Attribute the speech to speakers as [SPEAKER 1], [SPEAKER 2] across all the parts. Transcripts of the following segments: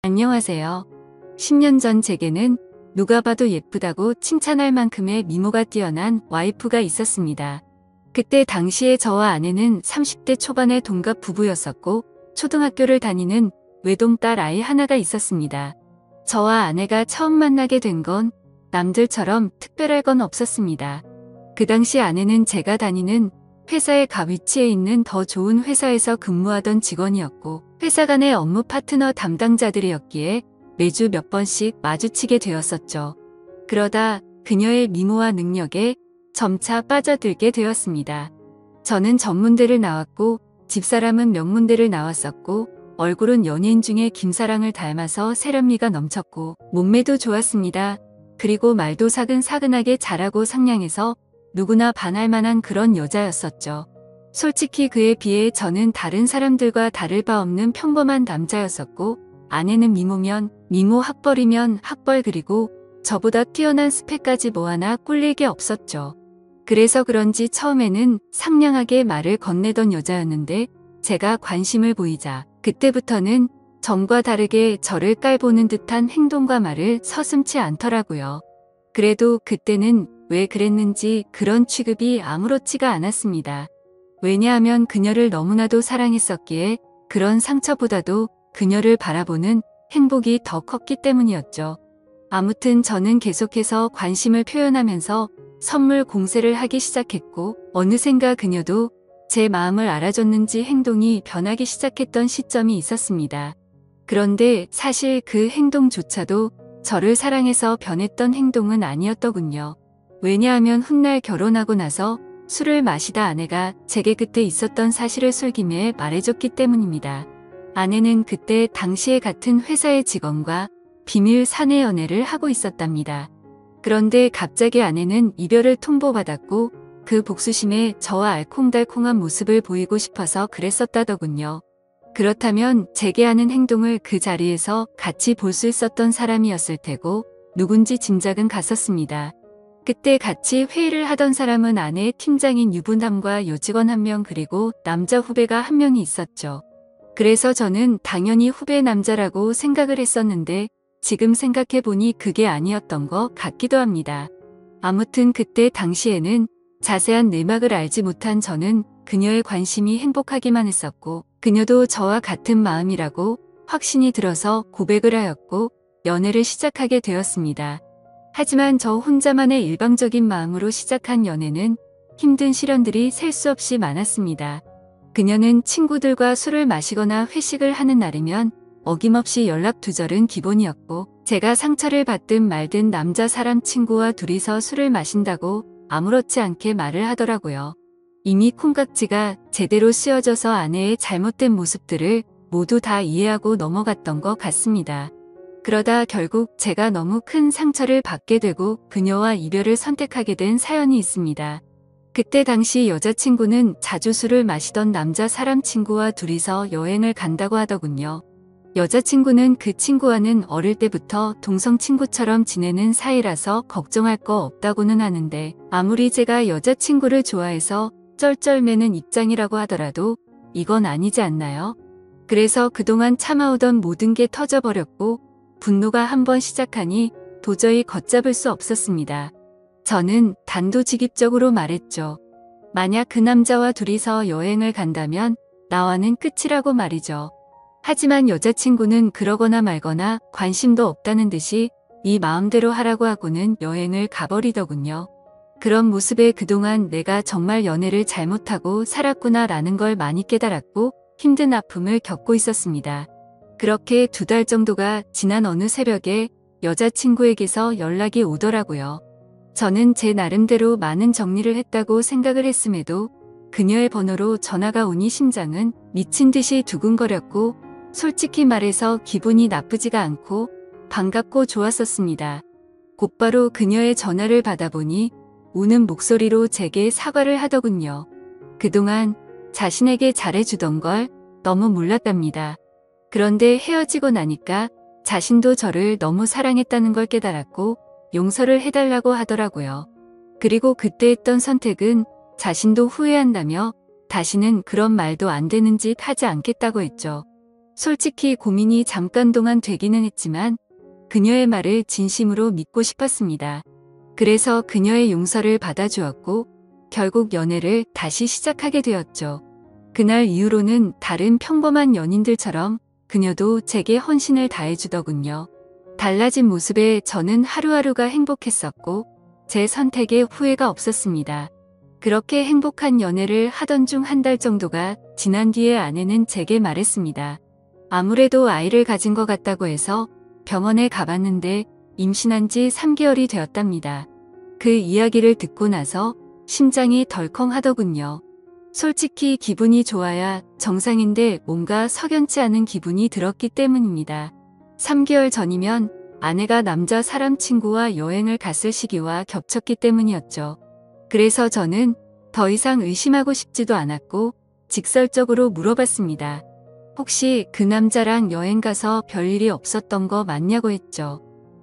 [SPEAKER 1] 안녕하세요. 10년 전 제게는 누가 봐도 예쁘다고 칭찬할 만큼의 미모가 뛰어난 와이프가 있었습니다. 그때 당시에 저와 아내는 30대 초반의 동갑 부부였었고 초등학교를 다니는 외동딸 아이 하나가 있었습니다. 저와 아내가 처음 만나게 된 건 남들처럼 특별할 건 없었습니다. 그 당시 아내는 제가 다니는 회사의 가 위치에 있는 더 좋은 회사에서 근무하던 직원이었고 회사 간의 업무 파트너 담당자들이었기에 매주 몇 번씩 마주치게 되었었죠. 그러다 그녀의 미모와 능력에 점차 빠져들게 되었습니다. 저는 전문대를 나왔고 집사람은 명문대를 나왔었고 얼굴은 연예인 중에 김사랑을 닮아서 세련미가 넘쳤고 몸매도 좋았습니다. 그리고 말도 사근사근하게 잘하고 상냥해서 누구나 반할 만한 그런 여자였었죠. 솔직히 그에 비해 저는 다른 사람들과 다를 바 없는 평범한 남자였었고 아내는 미모면 미모, 학벌이면 학벌, 그리고 저보다 뛰어난 스펙까지 뭐 하나 꿀릴 게 없었죠. 그래서 그런지 처음에는 상냥하게 말을 건네던 여자였는데 제가 관심을 보이자 그때부터는 전과 다르게 저를 깔보는 듯한 행동과 말을 서슴지 않더라고요. 그래도 그때는 왜 그랬는지 그런 취급이 아무렇지가 않았습니다. 왜냐하면 그녀를 너무나도 사랑했었기에 그런 상처보다도 그녀를 바라보는 행복이 더 컸기 때문이었죠. 아무튼 저는 계속해서 관심을 표현하면서 선물 공세를 하기 시작했고 어느샌가 그녀도 제 마음을 알아줬는지 행동이 변하기 시작했던 시점이 있었습니다. 그런데 사실 그 행동조차도 저를 사랑해서 변했던 행동은 아니었더군요. 왜냐하면 훗날 결혼하고 나서 술을 마시다 아내가 제게 그때 있었던 사실을 솔깃해 말해줬기 때문입니다. 아내는 그때 당시에 같은 회사의 직원과 비밀 사내 연애를 하고 있었답니다. 그런데 갑자기 아내는 이별을 통보받았고 그 복수심에 저와 알콩달콩한 모습을 보이고 싶어서 그랬었다더군요. 그렇다면 제게 하는 행동을 그 자리에서 같이 볼 수 있었던 사람이었을 테고 누군지 짐작은 갔었습니다. 그때 같이 회의를 하던 사람은 아내의 팀장인 유부남과 여직원 1명 그리고 남자 후배가 1명이 있었죠. 그래서 저는 당연히 후배 남자라고 생각을 했었는데 지금 생각해보니 그게 아니었던 것 같기도 합니다. 아무튼 그때 당시에는 자세한 내막을 알지 못한 저는 그녀의 관심이 행복하기만 했었고 그녀도 저와 같은 마음이라고 확신이 들어서 고백을 하였고 연애를 시작하게 되었습니다. 하지만 저 혼자만의 일방적인 마음으로 시작한 연애는 힘든 시련들이 셀 수 없이 많았습니다. 그녀는 친구들과 술을 마시거나 회식을 하는 날이면 어김없이 연락 두절은 기본이었고 제가 상처를 받든 말든 남자 사람 친구와 둘이서 술을 마신다고 아무렇지 않게 말을 하더라고요. 이미 콩깍지가 제대로 씌워져서 아내의 잘못된 모습들을 모두 다 이해하고 넘어갔던 것 같습니다. 그러다 결국 제가 너무 큰 상처를 받게 되고 그녀와 이별을 선택하게 된 사연이 있습니다. 그때 당시 여자친구는 자주 술을 마시던 남자 사람 친구와 둘이서 여행을 간다고 하더군요. 여자친구는 그 친구와는 어릴 때부터 동성 친구처럼 지내는 사이라서 걱정할 거 없다고는 하는데 아무리 제가 여자친구를 좋아해서 쩔쩔매는 입장이라고 하더라도 이건 아니지 않나요? 그래서 그동안 참아오던 모든 게 터져버렸고 분노가 한번 시작하니 도저히 걷잡을 수 없었습니다. 저는 단도직입적으로 말했죠. 만약 그 남자와 둘이서 여행을 간다면 나와는 끝이라고 말이죠. 하지만 여자친구는 그러거나 말거나 관심도 없다는 듯이 네 마음대로 하라고 하고는 여행을 가버리더군요. 그런 모습에 그동안 내가 정말 연애를 잘못하고 살았구나 라는 걸 많이 깨달았고 힘든 아픔을 겪고 있었습니다. 그렇게 2달 정도가 지난 어느 새벽에 여자친구에게서 연락이 오더라고요. 저는 제 나름대로 많은 정리를 했다고 생각을 했음에도 그녀의 번호로 전화가 오니 심장은 미친 듯이 두근거렸고 솔직히 말해서 기분이 나쁘지가 않고 반갑고 좋았었습니다. 곧바로 그녀의 전화를 받아보니 우는 목소리로 제게 사과를 하더군요. 그동안 자신에게 잘해주던 걸 너무 몰랐답니다. 그런데 헤어지고 나니까 자신도 저를 너무 사랑했다는 걸 깨달았고 용서를 해달라고 하더라고요. 그리고 그때 했던 선택은 자신도 후회한다며 다시는 그런 말도 안 되는 짓 하지 않겠다고 했죠. 솔직히 고민이 잠깐 동안 되기는 했지만 그녀의 말을 진심으로 믿고 싶었습니다. 그래서 그녀의 용서를 받아주었고 결국 연애를 다시 시작하게 되었죠. 그날 이후로는 다른 평범한 연인들처럼 그녀도 제게 헌신을 다해주더군요. 달라진 모습에 저는 하루하루가 행복했었고 제 선택에 후회가 없었습니다. 그렇게 행복한 연애를 하던 중 한 달 정도가 지난 뒤에 아내는 제게 말했습니다. 아무래도 아이를 가진 것 같다고 해서 병원에 가봤는데 임신한 지 3개월이 되었답니다. 그 이야기를 듣고 나서 심장이 덜컹하더군요. 솔직히 기분이 좋아야 정상인데 뭔가 석연치 않은 기분이 들었기 때문입니다. 3개월 전이면 아내가 남자 사람 친구와 여행을 갔을 시기와 겹쳤기 때문이었죠. 그래서 저는 더 이상 의심하고 싶지도 않았고 직설적으로 물어봤습니다. 혹시 그 남자랑 여행 가서 별일이 없었던 거 맞냐고 했죠.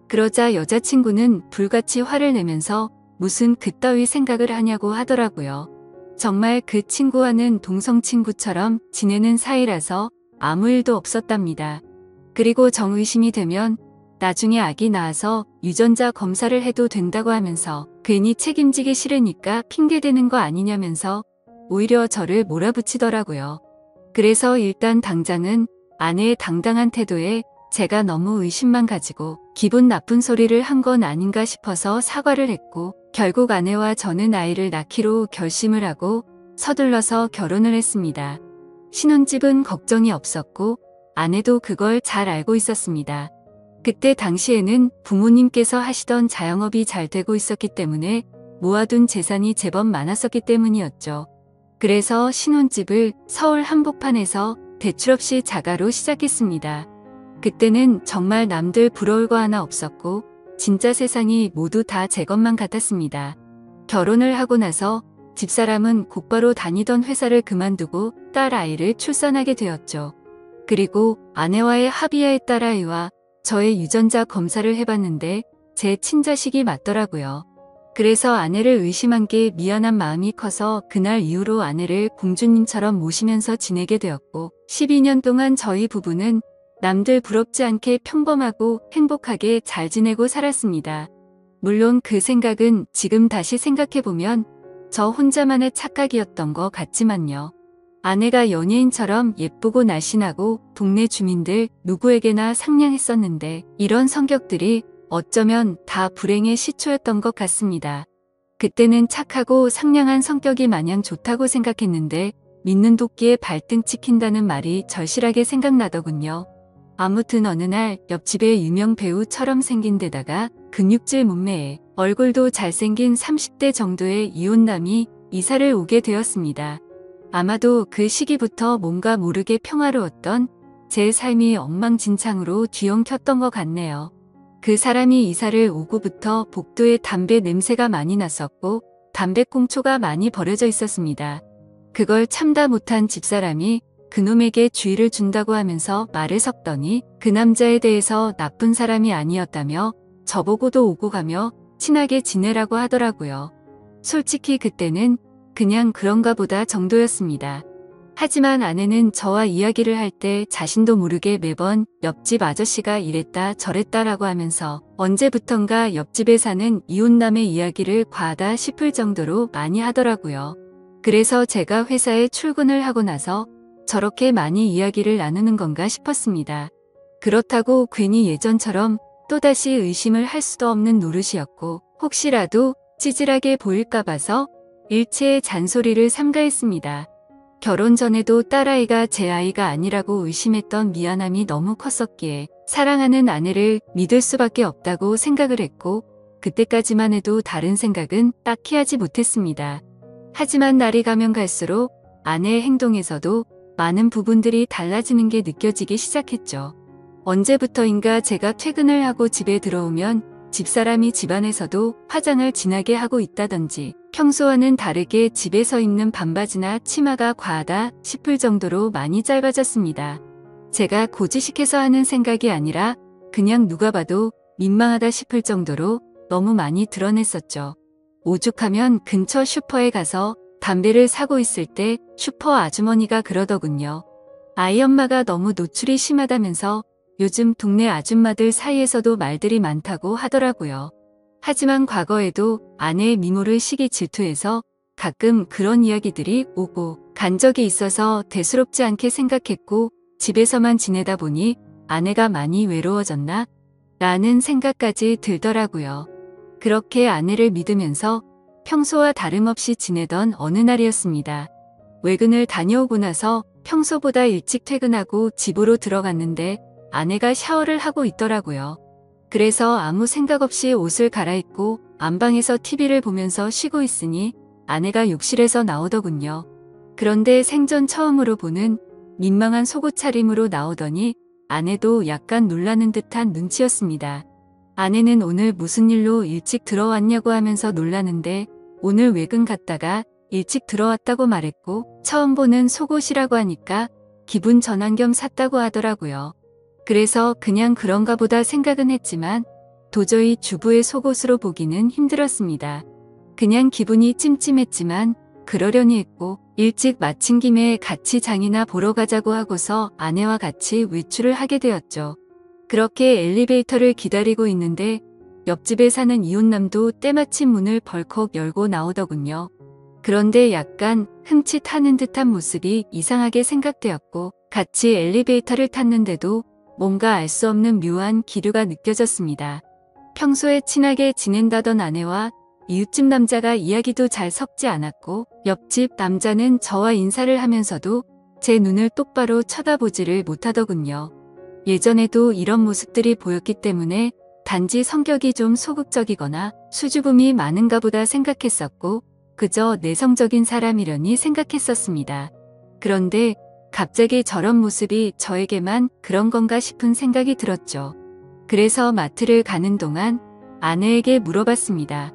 [SPEAKER 1] 그러자 여자친구는 불같이 화를 내면서 무슨 그따위 생각을 하냐고 하더라고요. 정말 그 친구와는 동성 친구처럼 지내는 사이라서 아무 일도 없었답니다. 그리고 정의심이 되면 나중에 아기 낳아서 유전자 검사를 해도 된다고 하면서 괜히 책임지기 싫으니까 핑계대는 거 아니냐면서 오히려 저를 몰아붙이더라고요. 그래서 일단 당장은 아내의 당당한 태도에 제가 너무 의심만 가지고 기분 나쁜 소리를 한 건 아닌가 싶어서 사과를 했고 결국 아내와 저는 아이를 낳기로 결심을 하고 서둘러서 결혼을 했습니다. 신혼집은 걱정이 없었고 아내도 그걸 잘 알고 있었습니다. 그때 당시에는 부모님께서 하시던 자영업이 잘 되고 있었기 때문에 모아둔 재산이 제법 많았었기 때문이었죠. 그래서 신혼집을 서울 한복판에서 대출 없이 자가로 시작했습니다. 그때는 정말 남들 부러울 거 하나 없었고 진짜 세상이 모두 다 제 것만 같았습니다. 결혼을 하고 나서 집사람은 곧바로 다니던 회사를 그만두고 딸 아이를 출산하게 되었죠. 그리고 아내와의 합의에 따라 아이와 저의 유전자 검사를 해봤는데 제 친자식이 맞더라고요. 그래서 아내를 의심한 게 미안한 마음이 커서 그날 이후로 아내를 공주님처럼 모시면서 지내게 되었고 12년 동안 저희 부부는 남들 부럽지 않게 평범하고 행복하게 잘 지내고 살았습니다. 물론 그 생각은 지금 다시 생각해보면 저 혼자만의 착각이었던 것 같지만요. 아내가 연예인처럼 예쁘고 날씬하고 동네 주민들 누구에게나 상냥했었는데 이런 성격들이 어쩌면 다 불행의 시초였던 것 같습니다. 그때는 착하고 상냥한 성격이 마냥 좋다고 생각했는데 믿는 도끼에 발등 찍힌다는 말이 절실하게 생각나더군요. 아무튼 어느 날 옆집의 유명 배우처럼 생긴 데다가 근육질 몸매에 얼굴도 잘생긴 30대 정도의 이혼남이 이사를 오게 되었습니다. 아마도 그 시기부터 뭔가 모르게 평화로웠던 제 삶이 엉망진창으로 뒤엉켰던 것 같네요. 그 사람이 이사를 오고부터 복도에 담배 냄새가 많이 났었고 담배꽁초가 많이 버려져 있었습니다. 그걸 참다 못한 집사람이 그놈에게 주의를 준다고 하면서 말을 섞더니 그 남자에 대해서 나쁜 사람이 아니었다며 저보고도 오고 가며 친하게 지내라고 하더라고요. 솔직히 그때는 그냥 그런가 보다 정도였습니다. 하지만 아내는 저와 이야기를 할 때 자신도 모르게 매번 옆집 아저씨가 이랬다 저랬다라고 하면서 언제부턴가 옆집에 사는 이혼남의 이야기를 과하다 싶을 정도로 많이 하더라고요. 그래서 제가 회사에 출근을 하고 나서 저렇게 많이 이야기를 나누는 건가 싶었습니다. 그렇다고 괜히 예전처럼 또다시 의심을 할 수도 없는 노릇이었고 혹시라도 찌질하게 보일까 봐서 일체의 잔소리를 삼가했습니다. 결혼 전에도 딸아이가 제 아이가 아니라고 의심했던 미안함이 너무 컸었기에 사랑하는 아내를 믿을 수밖에 없다고 생각을 했고 그때까지만 해도 다른 생각은 딱히 하지 못했습니다. 하지만 날이 가면 갈수록 아내의 행동에서도 많은 부분들이 달라지는 게 느껴지기 시작했죠. 언제부터인가 제가 퇴근을 하고 집에 들어오면 집사람이 집안에서도 화장을 진하게 하고 있다든지 평소와는 다르게 집에서 입는 반바지나 치마가 과하다 싶을 정도로 많이 짧아졌습니다. 제가 고지식해서 하는 생각이 아니라 그냥 누가 봐도 민망하다 싶을 정도로 너무 많이 드러냈었죠. 오죽하면 근처 슈퍼에 가서 담배를 사고 있을 때 슈퍼 아주머니가 그러더군요. 아이 엄마가 너무 노출이 심하다면서 요즘 동네 아줌마들 사이에서도 말들이 많다고 하더라고요. 하지만 과거에도 아내의 미모를 시기 질투해서 가끔 그런 이야기들이 오고 간 적이 있어서 대수롭지 않게 생각했고 집에서만 지내다 보니 아내가 많이 외로워졌나? 라는 생각까지 들더라고요. 그렇게 아내를 믿으면서 평소와 다름없이 지내던 어느 날이었습니다. 외근을 다녀오고 나서 평소보다 일찍 퇴근하고 집으로 들어갔는데 아내가 샤워를 하고 있더라고요. 그래서 아무 생각 없이 옷을 갈아입고 안방에서 TV를 보면서 쉬고 있으니 아내가 욕실에서 나오더군요. 그런데 생전 처음으로 보는 민망한 속옷 차림으로 나오더니 아내도 약간 놀라는 듯한 눈치였습니다. 아내는 오늘 무슨 일로 일찍 들어왔냐고 하면서 놀라는데 오늘 외근 갔다가 일찍 들어왔다고 말했고 처음 보는 속옷이라고 하니까 기분 전환 겸 샀다고 하더라고요. 그래서 그냥 그런가 보다 생각은 했지만 도저히 주부의 속옷으로 보기는 힘들었습니다. 그냥 기분이 찜찜했지만 그러려니 했고 일찍 마친 김에 같이 장이나 보러 가자고 하고서 아내와 같이 외출을 하게 되었죠. 그렇게 엘리베이터를 기다리고 있는데 옆집에 사는 이웃남도 때마침 문을 벌컥 열고 나오더군요. 그런데 약간 흠칫하는 듯한 모습이 이상하게 생각되었고 같이 엘리베이터를 탔는데도 뭔가 알 수 없는 묘한 기류가 느껴졌습니다. 평소에 친하게 지낸다던 아내와 이웃집 남자가 이야기도 잘 섞지 않았고 옆집 남자는 저와 인사를 하면서도 제 눈을 똑바로 쳐다보지를 못하더군요. 예전에도 이런 모습들이 보였기 때문에 단지 성격이 좀 소극적이거나 수줍음이 많은가 보다 생각했었고 그저 내성적인 사람이려니 생각했었습니다. 그런데 갑자기 저런 모습이 저에게만 그런 건가 싶은 생각이 들었죠. 그래서 마트를 가는 동안 아내에게 물어봤습니다.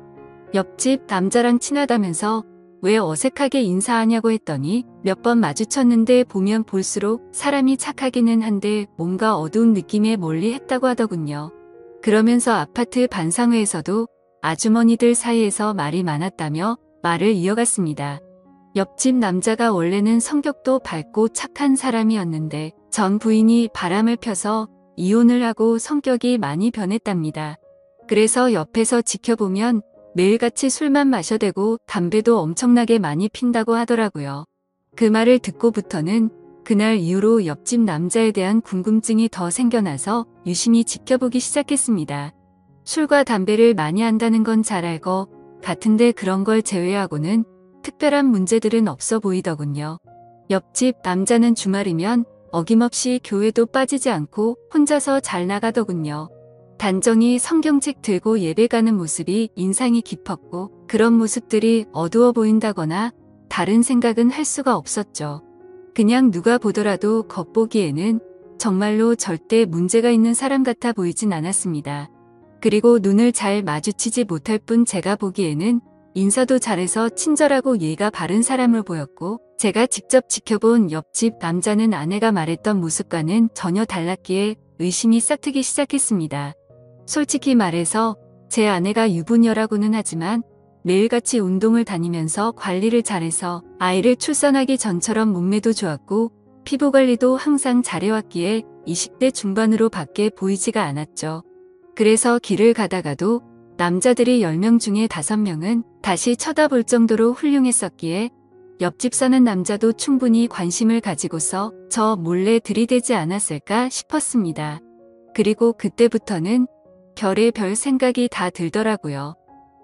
[SPEAKER 1] 옆집 남자랑 친하다면서 왜 어색하게 인사하냐고 했더니 몇 번 마주쳤는데 보면 볼수록 사람이 착하기는 한데 뭔가 어두운 느낌에 멀리 했다고 하더군요. 그러면서 아파트 반상회에서도 아주머니들 사이에서 말이 많았다며 말을 이어갔습니다. 옆집 남자가 원래는 성격도 밝고 착한 사람이었는데 전 부인이 바람을 펴서 이혼을 하고 성격이 많이 변했답니다. 그래서 옆에서 지켜보면 매일같이 술만 마셔대고 담배도 엄청나게 많이 핀다고 하더라고요. 그 말을 듣고부터는 그날 이후로 옆집 남자에 대한 궁금증이 더 생겨나서 유심히 지켜보기 시작했습니다. 술과 담배를 많이 한다는 건 잘 알고 같은데 그런 걸 제외하고는 특별한 문제들은 없어 보이더군요. 옆집 남자는 주말이면 어김없이 교회도 빠지지 않고 혼자서 잘 나가더군요. 단정히 성경책 들고 예배 가는 모습이 인상이 깊었고 그런 모습들이 어두워 보인다거나 다른 생각은 할 수가 없었죠. 그냥 누가 보더라도 겉보기에는 정말로 절대 문제가 있는 사람 같아 보이진 않았습니다. 그리고 눈을 잘 마주치지 못할 뿐 제가 보기에는 인사도 잘해서 친절하고 예의가 바른 사람을 보였고 제가 직접 지켜본 옆집 남자는 아내가 말했던 모습과는 전혀 달랐기에 의심이 싹트기 시작했습니다. 솔직히 말해서 제 아내가 유부녀라고는 하지만 매일같이 운동을 다니면서 관리를 잘해서 아이를 출산하기 전처럼 몸매도 좋았고 피부 관리도 항상 잘해왔기에 20대 중반으로 밖에 보이지가 않았죠. 그래서 길을 가다가도 남자들이 10명 중에 5명은 다시 쳐다볼 정도로 훌륭했었기에 옆집 사는 남자도 충분히 관심을 가지고서 저 몰래 들이대지 않았을까 싶었습니다. 그리고 그때부터는 별의별 생각이 다 들더라고요.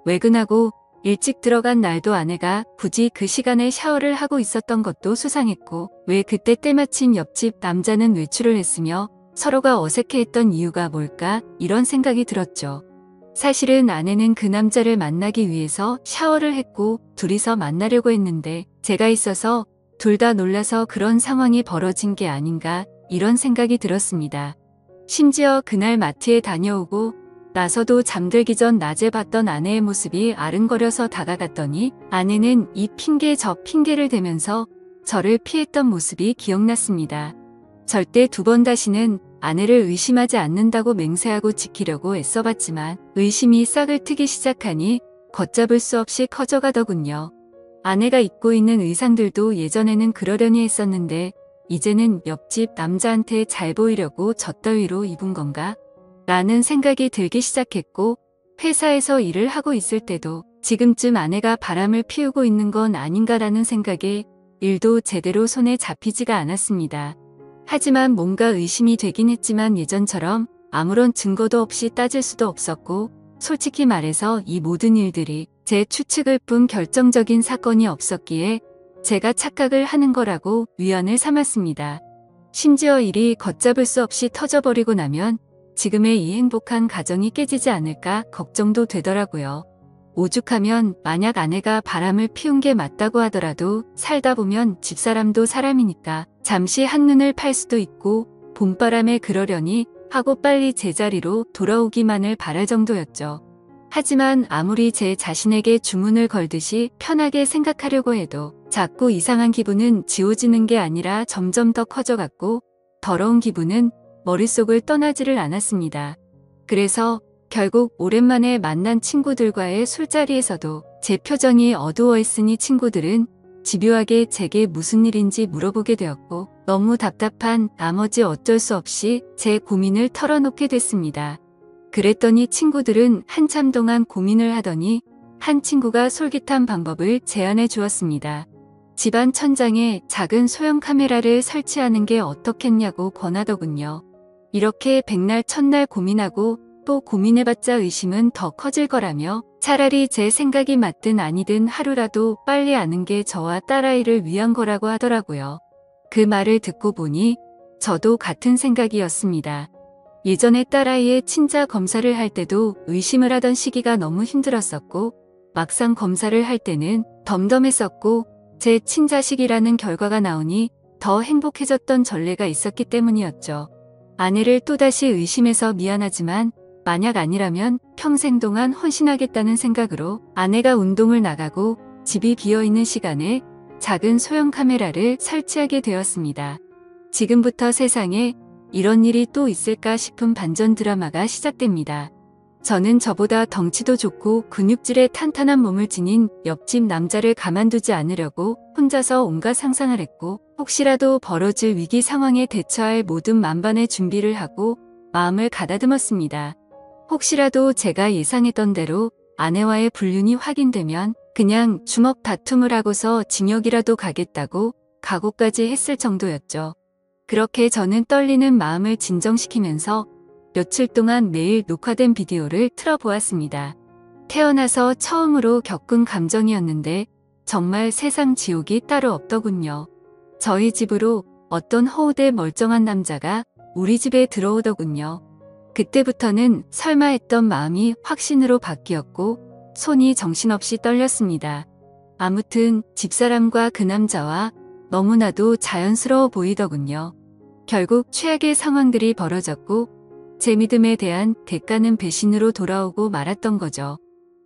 [SPEAKER 1] 외근하고 일찍 들어간 날도 아내가 굳이 그 시간에 샤워를 하고 있었던 것도 수상했고 왜 그때 때마침 옆집 남자는 외출을 했으며 서로가 어색해했던 이유가 뭘까 이런 생각이 들었죠. 사실은 아내는 그 남자를 만나기 위해서 샤워를 했고 둘이서 만나려고 했는데 제가 있어서 둘 다 놀라서 그런 상황이 벌어진 게 아닌가 이런 생각이 들었습니다. 심지어 그날 마트에 다녀오고 나서도 잠들기 전 낮에 봤던 아내의 모습이 아른거려서 다가갔더니 아내는 이 핑계 저 핑계를 대면서 저를 피했던 모습이 기억났습니다. 절대 2번 다시는 아내를 의심하지 않는다고 맹세하고 지키려고 애써봤지만 의심이 싹을 트기 시작하니 걷잡을 수 없이 커져가더군요. 아내가 입고 있는 의상들도 예전에는 그러려니 했었는데 이제는 옆집 남자한테 잘 보이려고 저 따위로 입은 건가? 라는 생각이 들기 시작했고, 회사에서 일을 하고 있을 때도 지금쯤 아내가 바람을 피우고 있는 건 아닌가라는 생각에 일도 제대로 손에 잡히지가 않았습니다. 하지만 뭔가 의심이 되긴 했지만 예전처럼 아무런 증거도 없이 따질 수도 없었고, 솔직히 말해서 이 모든 일들이 제 추측을 뿐 결정적인 사건이 없었기에 제가 착각을 하는 거라고 위안을 삼았습니다. 심지어 일이 걷잡을 수 없이 터져버리고 나면 지금의 이 행복한 가정이 깨지지 않을까 걱정도 되더라고요. 오죽하면 만약 아내가 바람을 피운 게 맞다고 하더라도 살다 보면 집사람도 사람이니까 잠시 한눈을 팔 수도 있고 봄바람에 그러려니 하고 빨리 제자리로 돌아오기만을 바랄 정도였죠. 하지만 아무리 제 자신에게 주문을 걸듯이 편하게 생각하려고 해도 자꾸 이상한 기분은 지워지는 게 아니라 점점 더 커져갔고 더러운 기분은 머릿속을 떠나지를 않았습니다. 그래서 결국 오랜만에 만난 친구들과의 술자리에서도 제 표정이 어두워있으니 친구들은 집요하게 제게 무슨 일인지 물어보게 되었고 너무 답답한 나머지 어쩔 수 없이 제 고민을 털어놓게 됐습니다. 그랬더니 친구들은 한참 동안 고민을 하더니 한 친구가 솔깃한 방법을 제안해 주었습니다. 집안 천장에 작은 소형 카메라를 설치하는 게 어떻겠냐고 권하더군요. 이렇게 백날 첫날 고민하고 또 고민해봤자 의심은 더 커질 거라며 차라리 제 생각이 맞든 아니든 하루라도 빨리 아는 게 저와 딸아이를 위한 거라고 하더라고요. 그 말을 듣고 보니 저도 같은 생각이었습니다. 예전에 딸아이의 친자 검사를 할 때도 의심을 하던 시기가 너무 힘들었었고 막상 검사를 할 때는 덤덤했었고 제 친자식이라는 결과가 나오니 더 행복해졌던 전례가 있었기 때문이었죠. 아내를 또다시 의심해서 미안하지만 만약 아니라면 평생 동안 헌신하겠다는 생각으로 아내가 운동을 나가고 집이 비어있는 시간에 작은 소형 카메라를 설치하게 되었습니다. 지금부터 세상에 이런 일이 또 있을까 싶은 반전 드라마가 시작됩니다. 저는 저보다 덩치도 좋고 근육질의 탄탄한 몸을 지닌 옆집 남자를 가만두지 않으려고 혼자서 온갖 상상을 했고 혹시라도 벌어질 위기 상황에 대처할 모든 만반의 준비를 하고 마음을 가다듬었습니다. 혹시라도 제가 예상했던 대로 아내와의 불륜이 확인되면 그냥 주먹 다툼을 하고서 징역이라도 가겠다고 각오까지 했을 정도였죠. 그렇게 저는 떨리는 마음을 진정시키면서 며칠 동안 매일 녹화된 비디오를 틀어보았습니다. 태어나서 처음으로 겪은 감정이었는데 정말 세상 지옥이 따로 없더군요. 저희 집으로 어떤 허우대 멀쩡한 남자가 우리 집에 들어오더군요. 그때부터는 설마 했던 마음이 확신으로 바뀌었고 손이 정신없이 떨렸습니다. 아무튼 집사람과 그 남자와 너무나도 자연스러워 보이더군요. 결국 최악의 상황들이 벌어졌고 제 믿음에 대한 대가는 배신으로 돌아오고 말았던 거죠.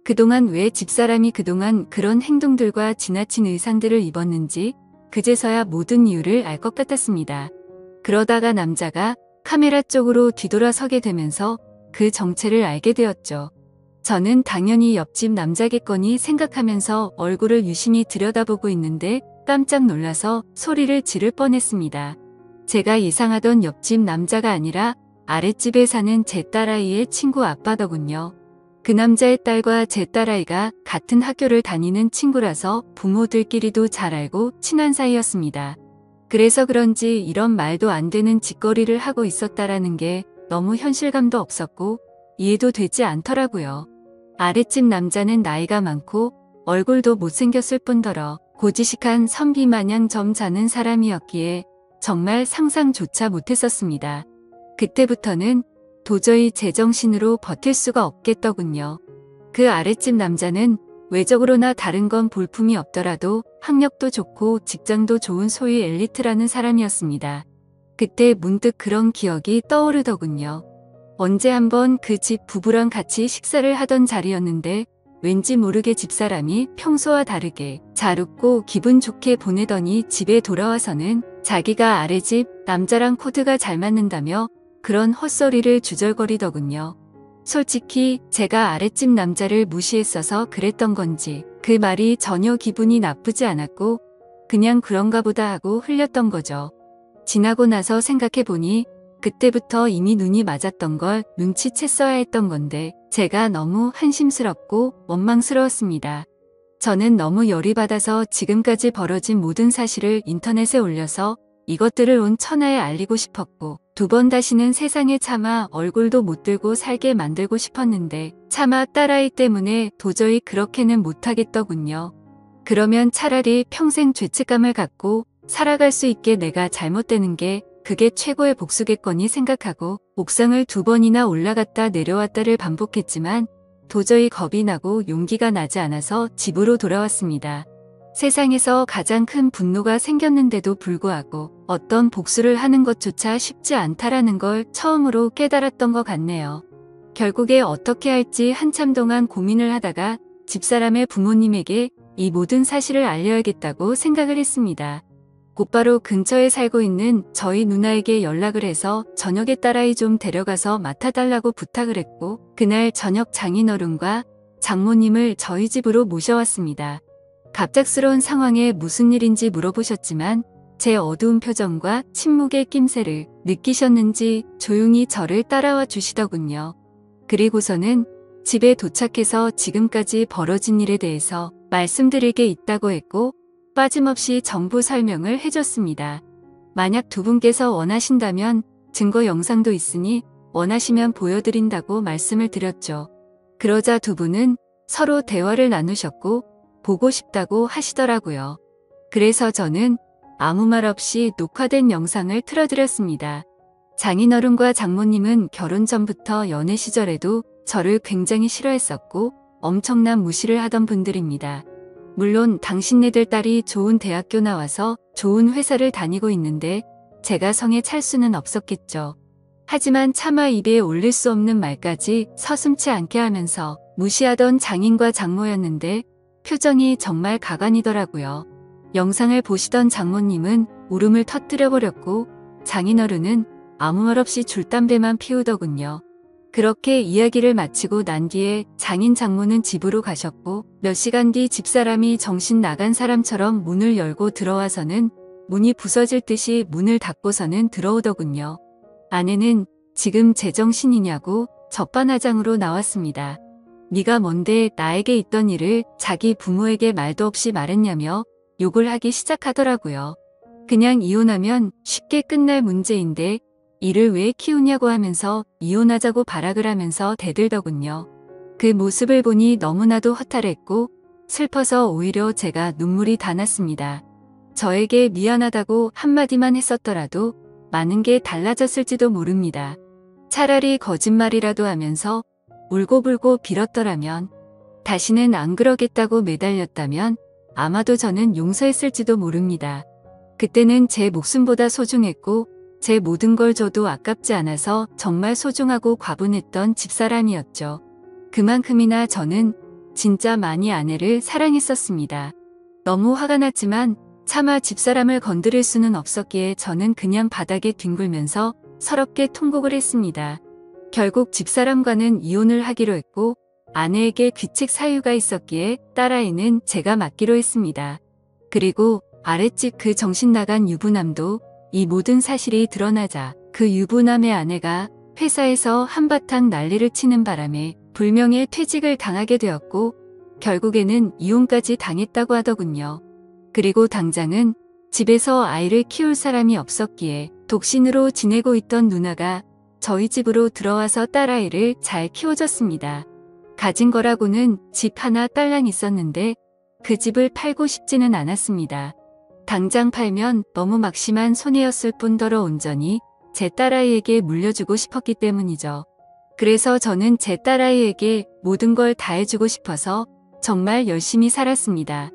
[SPEAKER 1] 그동안 왜 집사람이 그동안 그런 행동들과 지나친 의상들을 입었는지 그제서야 모든 이유를 알 것 같았습니다. 그러다가 남자가 카메라 쪽으로 뒤돌아서게 되면서 그 정체를 알게 되었죠. 저는 당연히 옆집 남자겠거니 생각하면서 얼굴을 유심히 들여다보고 있는데 깜짝 놀라서 소리를 지를 뻔했습니다. 제가 예상하던 옆집 남자가 아니라 아랫집에 사는 제 딸아이의 친구 아빠더군요. 그 남자의 딸과 제 딸아이가 같은 학교를 다니는 친구라서 부모들끼리도 잘 알고 친한 사이였습니다. 그래서 그런지 이런 말도 안 되는 짓거리를 하고 있었다라는 게 너무 현실감도 없었고 이해도 되지 않더라고요. 아랫집 남자는 나이가 많고 얼굴도 못생겼을 뿐더러 고지식한 선비 마냥 점잖은 사람이었기에 정말 상상조차 못했었습니다. 그때부터는 도저히 제정신으로 버틸 수가 없겠더군요. 그 아랫집 남자는 외적으로나 다른 건 볼품이 없더라도 학력도 좋고 직장도 좋은 소위 엘리트라는 사람이었습니다. 그때 문득 그런 기억이 떠오르더군요. 언제 한번 그 집 부부랑 같이 식사를 하던 자리였는데 왠지 모르게 집사람이 평소와 다르게 잘 웃고 기분 좋게 보내더니 집에 돌아와서는 자기가 아래집 남자랑 코드가 잘 맞는다며 그런 헛소리를 주절거리더군요. 솔직히 제가 아랫집 남자를 무시했어서 그랬던 건지 그 말이 전혀 기분이 나쁘지 않았고 그냥 그런가 보다 하고 흘렸던 거죠. 지나고 나서 생각해보니 그때부터 이미 눈이 맞았던 걸 눈치챘어야 했던 건데 제가 너무 한심스럽고 원망스러웠습니다. 저는 너무 열이 받아서 지금까지 벌어진 모든 사실을 인터넷에 올려서 이것들을 온 천하에 알리고 싶었고 2번 다시는 세상에 차마 얼굴도 못 들고 살게 만들고 싶었는데 차마 딸아이 때문에 도저히 그렇게는 못하겠더군요. 그러면 차라리 평생 죄책감을 갖고 살아갈 수 있게 내가 잘못되는 게 그게 최고의 복수겠거니 생각하고 옥상을 2번이나 올라갔다 내려왔다를 반복했지만 도저히 겁이 나고 용기가 나지 않아서 집으로 돌아왔습니다. 세상에서 가장 큰 분노가 생겼는데도 불구하고 어떤 복수를 하는 것조차 쉽지 않다라는 걸 처음으로 깨달았던 것 같네요. 결국에 어떻게 할지 한참 동안 고민을 하다가 집사람의 부모님에게 이 모든 사실을 알려야겠다고 생각을 했습니다. 곧바로 근처에 살고 있는 저희 누나에게 연락을 해서 저녁에 딸아이 좀 데려가서 맡아달라고 부탁을 했고 그날 저녁 장인어른과 장모님을 저희 집으로 모셔왔습니다. 갑작스러운 상황에 무슨 일인지 물어보셨지만 제 어두운 표정과 침묵의 낌새를 느끼셨는지 조용히 저를 따라와 주시더군요. 그리고서는 집에 도착해서 지금까지 벌어진 일에 대해서 말씀드릴 게 있다고 했고 빠짐없이 정보 설명을 해줬습니다. 만약 2분께서 원하신다면 증거 영상도 있으니 원하시면 보여드린다고 말씀을 드렸죠. 그러자 2분은 서로 대화를 나누셨고 보고 싶다고 하시더라고요. 그래서 저는 아무 말 없이 녹화된 영상을 틀어드렸습니다. 장인어른과 장모님은 결혼 전부터 연애 시절에도 저를 굉장히 싫어했었고 엄청난 무시를 하던 분들입니다. 물론 당신네들 딸이 좋은 대학교 나와서 좋은 회사를 다니고 있는데 제가 성에 찰 수는 없었겠죠. 하지만 차마 입에 올릴 수 없는 말까지 서슴지 않게 하면서 무시하던 장인과 장모였는데 표정이 정말 가관이더라고요. 영상을 보시던 장모님은 울음을 터뜨려버렸고 장인어른은 아무 말 없이 줄담배만 피우더군요. 그렇게 이야기를 마치고 난 뒤에 장인 장모는 집으로 가셨고 몇 시간 뒤 집사람이 정신 나간 사람처럼 문을 열고 들어와서는 문이 부서질 듯이 문을 닫고서는 들어오더군요. 아내는 지금 제정신이냐고 적반하장으로 나왔습니다. 네가 뭔데 나에게 있던 일을 자기 부모에게 말도 없이 말했냐며 욕을 하기 시작하더라고요. 그냥 이혼하면 쉽게 끝날 문제인데 이를 왜 키우냐고 하면서 이혼하자고 발악을 하면서 대들더군요. 그 모습을 보니 너무나도 허탈했고 슬퍼서 오히려 제가 눈물이 다 났습니다. 저에게 미안하다고 한마디만 했었더라도 많은 게 달라졌을지도 모릅니다. 차라리 거짓말이라도 하면서 울고불고 빌었더라면 다시는 안 그러겠다고 매달렸다면 아마도 저는 용서했을지도 모릅니다. 그때는 제 목숨보다 소중했고 제 모든 걸 줘도 아깝지 않아서 정말 소중하고 과분했던 집사람이었죠. 그만큼이나 저는 진짜 많이 아내를 사랑했었습니다. 너무 화가 났지만 차마 집사람을 건드릴 수는 없었기에 저는 그냥 바닥에 뒹굴면서 서럽게 통곡을 했습니다. 결국 집사람과는 이혼을 하기로 했고 아내에게 귀책 사유가 있었기에 딸아이는 제가 맡기로 했습니다. 그리고 아랫집 그 정신나간 유부남도 이 모든 사실이 드러나자 그 유부남의 아내가 회사에서 한바탕 난리를 치는 바람에 불명예 퇴직을 당하게 되었고 결국에는 이혼까지 당했다고 하더군요. 그리고 당장은 집에서 아이를 키울 사람이 없었기에 독신으로 지내고 있던 누나가 저희 집으로 들어와서 딸아이를 잘 키워줬습니다. 가진 거라고는 집 하나 딸랑 있었는데 그 집을 팔고 싶지는 않았습니다. 당장 팔면 너무 막심한 손해였을 뿐더러 온전히 제 딸아이에게 물려주고 싶었기 때문이죠. 그래서 저는 제 딸아이에게 모든 걸 다 해주고 싶어서 정말 열심히 살았습니다.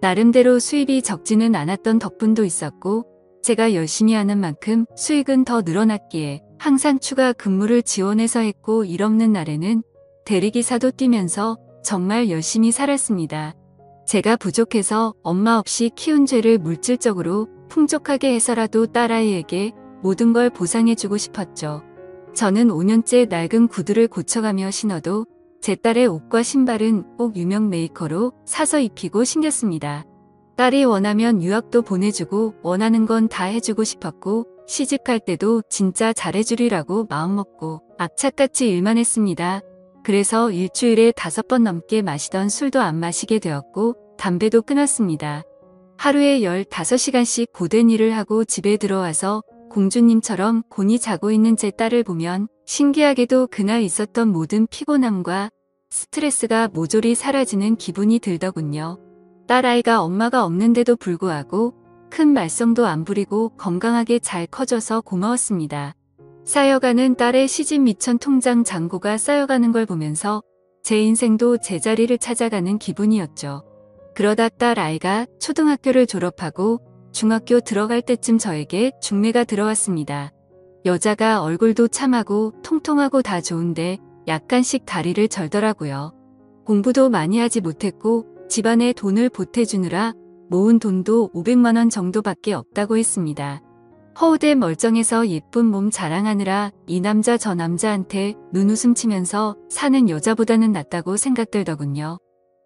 [SPEAKER 1] 나름대로 수입이 적지는 않았던 덕분도 있었고 제가 열심히 하는 만큼 수익은 더 늘어났기에 항상 추가 근무를 지원해서 했고 일 없는 날에는 대리기사도 뛰면서 정말 열심히 살았습니다. 제가 부족해서 엄마 없이 키운 죄를 물질적으로 풍족하게 해서라도 딸아이에게 모든 걸 보상해주고 싶었죠. 저는 5년째 낡은 구두를 고쳐가며 신어도 제 딸의 옷과 신발은 꼭 유명 메이커로 사서 입히고 신겼습니다. 딸이 원하면 유학도 보내주고 원하는 건 다 해주고 싶었고 시집갈 때도 진짜 잘해주리라고 마음먹고 악착같이 일만 했습니다. 그래서 일주일에 5번 넘게 마시던 술도 안 마시게 되었고 담배도 끊었습니다. 하루에 15시간씩 고된 일을 하고 집에 들어와서 공주님처럼 곤히 자고 있는 제 딸을 보면 신기하게도 그날 있었던 모든 피곤함과 스트레스가 모조리 사라지는 기분이 들더군요. 딸아이가 엄마가 없는데도 불구하고 큰 말썽도 안 부리고 건강하게 잘 커져서 고마웠습니다. 쌓여가는 딸의 시집 미천 통장 잔고가 쌓여가는 걸 보면서 제 인생도 제자리를 찾아가는 기분이었죠. 그러다 딸아이가 초등학교를 졸업하고 중학교 들어갈 때쯤 저에게 중매가 들어왔습니다. 여자가 얼굴도 참하고 통통하고 다 좋은데 약간씩 다리를 절더라고요. 공부도 많이 하지 못했고 집안에 돈을 보태주느라 모은 돈도 500만 원 정도밖에 없다고 했습니다. 허우대 멀쩡해서 예쁜 몸 자랑하느라 이 남자 저 남자한테 눈웃음 치면서 사는 여자보다는 낫다고 생각들더군요.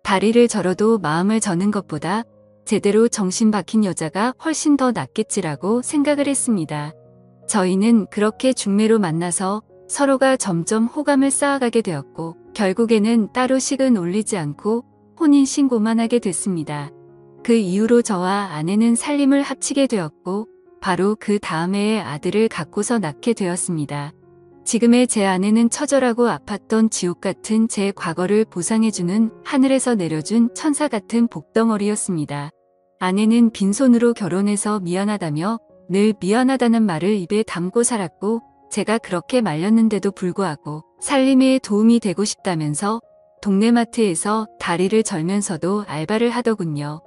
[SPEAKER 1] 다리를 절어도 마음을 저는 것보다 제대로 정신 박힌 여자가 훨씬 더 낫겠지라고 생각을 했습니다. 저희는 그렇게 중매로 만나서 서로가 점점 호감을 쌓아가게 되었고 결국에는 따로 식은 올리지 않고 혼인신고만 하게 됐습니다. 그 이후로 저와 아내는 살림을 합치게 되었고 바로 그 다음 해에 아들을 갖고서 낳게 되었습니다. 지금의 제 아내는 처절하고 아팠던 지옥 같은 제 과거를 보상해주는 하늘에서 내려준 천사 같은 복덩어리였습니다. 아내는 빈손으로 결혼해서 미안하다며 늘 미안하다는 말을 입에 담고 살았고 제가 그렇게 말렸는데도 불구하고 살림에 도움이 되고 싶다면서 동네 마트에서 다리를 절면서도 알바를 하더군요.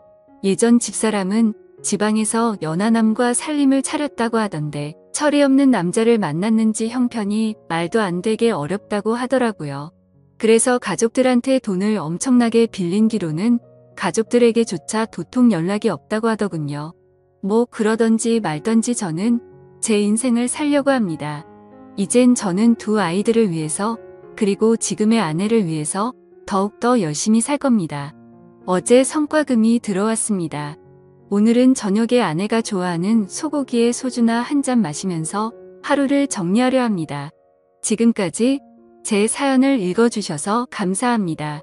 [SPEAKER 1] 예전 집사람은 지방에서 연하남과 살림을 차렸다고 하던데 철이 없는 남자를 만났는지 형편이 말도 안 되게 어렵다고 하더라고요. 그래서 가족들한테 돈을 엄청나게 빌린 뒤로는 가족들에게조차 도통 연락이 없다고 하더군요. 뭐 그러던지 말던지 저는 제 인생을 살려고 합니다. 이젠 저는 두 아이들을 위해서 그리고 지금의 아내를 위해서 더욱더 열심히 살 겁니다. 어제 성과금이 들어왔습니다. 오늘은 저녁에 아내가 좋아하는 소고기에 소주나 한 잔 마시면서 하루를 정리하려 합니다. 지금까지 제 사연을 읽어주셔서 감사합니다.